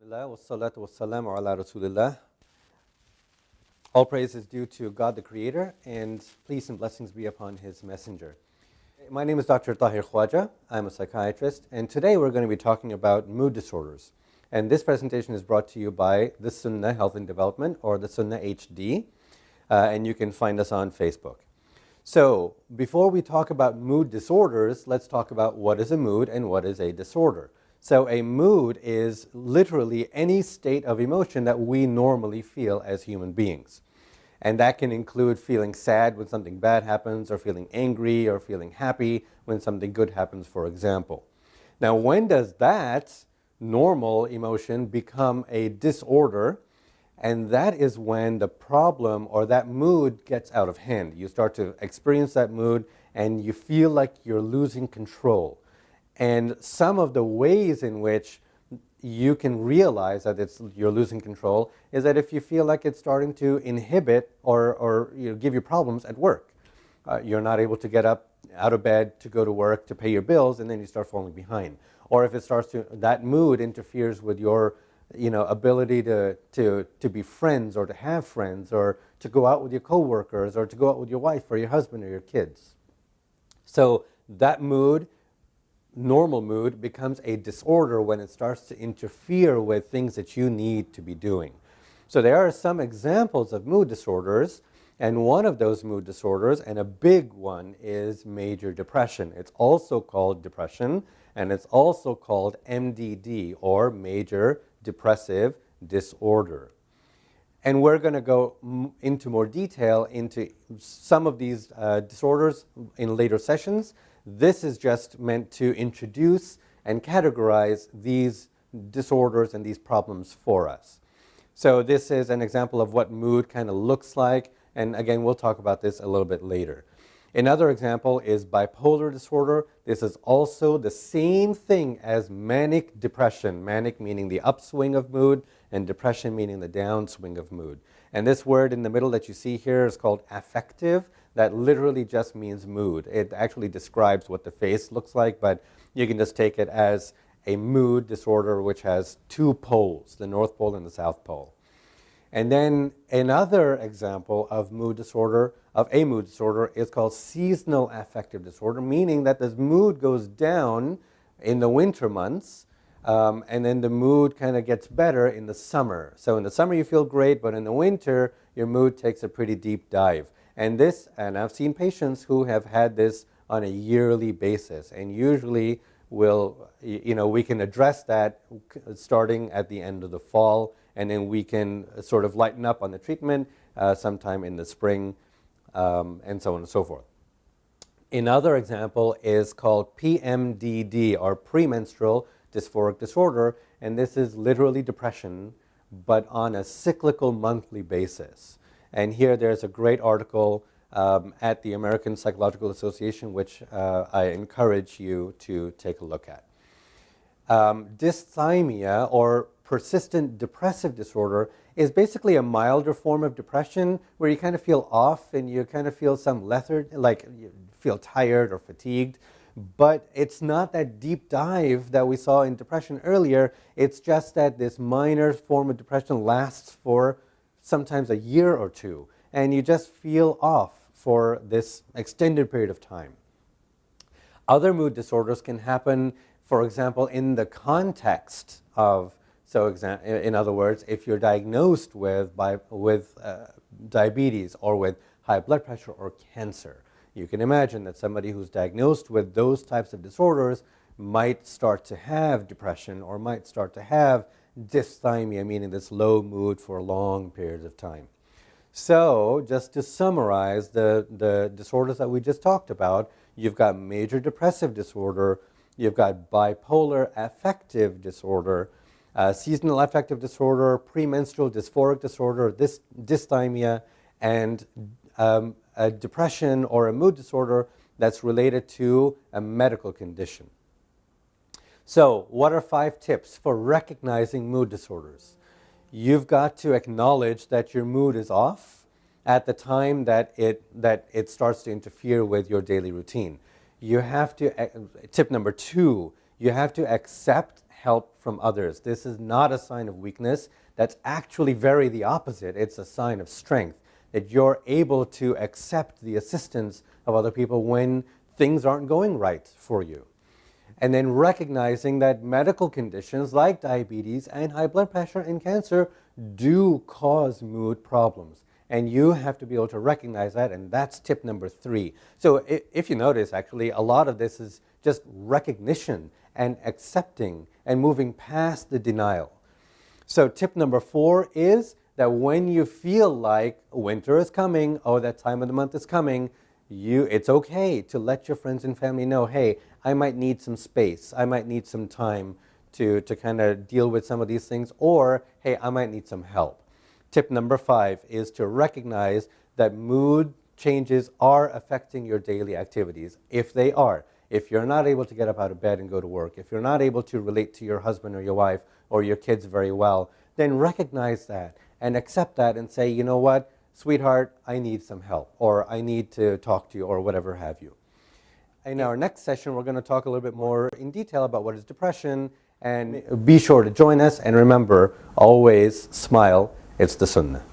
Bismillah wa salatu wa salamu ala Rasulillah. All praise is due to God the Creator, and peace and blessings be upon His Messenger. My name is Dr. Tahir Khwaja. I'm a psychiatrist, and today we're going to be talking about mood disorders. And this presentation is brought to you by the Sunnah Health and Development, or the Sunnah HD, and you can find us on Facebook. So, before we talk about mood disorders, let's talk about what is a mood and what is a disorder. So a mood is literally any state of emotion that we normally feel as human beings. And that can include feeling sad when something bad happens, or feeling angry, or feeling happy when something good happens, for example. Now, when does that normal emotion become a disorder? And that is when the problem or that mood gets out of hand. You start to experience that mood and you feel like you're losing control. And some of the ways in which you can realize that you're losing control is that if you feel like it's starting to inhibit or give you problems at work. You're not able to get up out of bed to go to work to pay your bills, and then you start falling behind. Or if it starts to, that mood interferes with your ability to be friends, or to have friends, or to go out with your coworkers, or to go out with your wife or your husband or your kids. So that mood, normal mood, becomes a disorder when it starts to interfere with things that you need to be doing. So there are some examples of mood disorders, and one of those mood disorders, and a big one, is major depression. It's also called depression, and it's also called MDD, or major depressive disorder. And we're going to go into more detail into some of these disorders in later sessions. This is just meant to introduce and categorize these disorders and these problems for us. So this is an example of what mood kind of looks like, and again, we'll talk about this a little bit later. Another example is bipolar disorder. This is also the same thing as manic depression. Manic meaning the upswing of mood, and depression meaning the downswing of mood. And this word in the middle that you see here is called affective. That literally just means mood. It actually describes what the face looks like, but you can just take it as a mood disorder which has two poles, the North Pole and the South Pole. And then another example of mood disorder, of a mood disorder, is called seasonal affective disorder, meaning that the mood goes down in the winter months, and then the mood kind of gets better in the summer. So in the summer you feel great, but in the winter your mood takes a pretty deep dive. And I've seen patients who have had this on a yearly basis, and usually we can address that starting at the end of the fall, and then we can sort of lighten up on the treatment sometime in the spring, and so on and so forth. Another example is called PMDD, or premenstrual dysphoric disorder, and this is literally depression, but on a cyclical monthly basis. And here there's a great article at the American Psychological Association, which I encourage you to take a look at. Dysthymia, or persistent depressive disorder, is basically a milder form of depression where you kind of feel off and you kind of feel some lethargy, like you feel tired or fatigued. But it's not that deep dive that we saw in depression earlier. It's just that this minor form of depression lasts for sometimes a year or two, and you just feel off for this extended period of time. Other mood disorders can happen, for example, in the context of, in other words, if you're diagnosed with diabetes, or with high blood pressure or cancer, you can imagine that somebody who's diagnosed with those types of disorders might start to have depression, or might start to have dysthymia, meaning this low mood for long periods of time. So just to summarize the disorders that we just talked about, you've got major depressive disorder, you've got bipolar affective disorder, seasonal affective disorder, premenstrual dysphoric disorder, dysthymia, and a depression or a mood disorder that's related to a medical condition. So, what are 5 tips for recognizing mood disorders? You've got to acknowledge that your mood is off at the time that it starts to interfere with your daily routine. You have to, tip number 2, you have to accept help from others. This is not a sign of weakness. That's actually very the opposite. It's a sign of strength, that you're able to accept the assistance of other people when things aren't going right for you. And then recognizing that medical conditions like diabetes and high blood pressure and cancer do cause mood problems. And you have to be able to recognize that, and that's tip number 3. So if you notice, actually, a lot of this is just recognition and accepting and moving past the denial. So tip number 4 is that when you feel like winter is coming, or that time of the month is coming, it's okay to let your friends and family know, hey, I might need some space, I might need some time to kind of deal with some of these things, or hey, I might need some help. Tip number 5 is to recognize that mood changes are affecting your daily activities. If they are, if you're not able to get up out of bed and go to work, if you're not able to relate to your husband or your wife or your kids very well, then recognize that and accept that and say, you know what, sweetheart, I need some help, or I need to talk to you, or whatever have you. In our next session, we're going to talk a little bit more in detail about what is depression, and be sure to join us, and remember, always smile, it's the sunnah.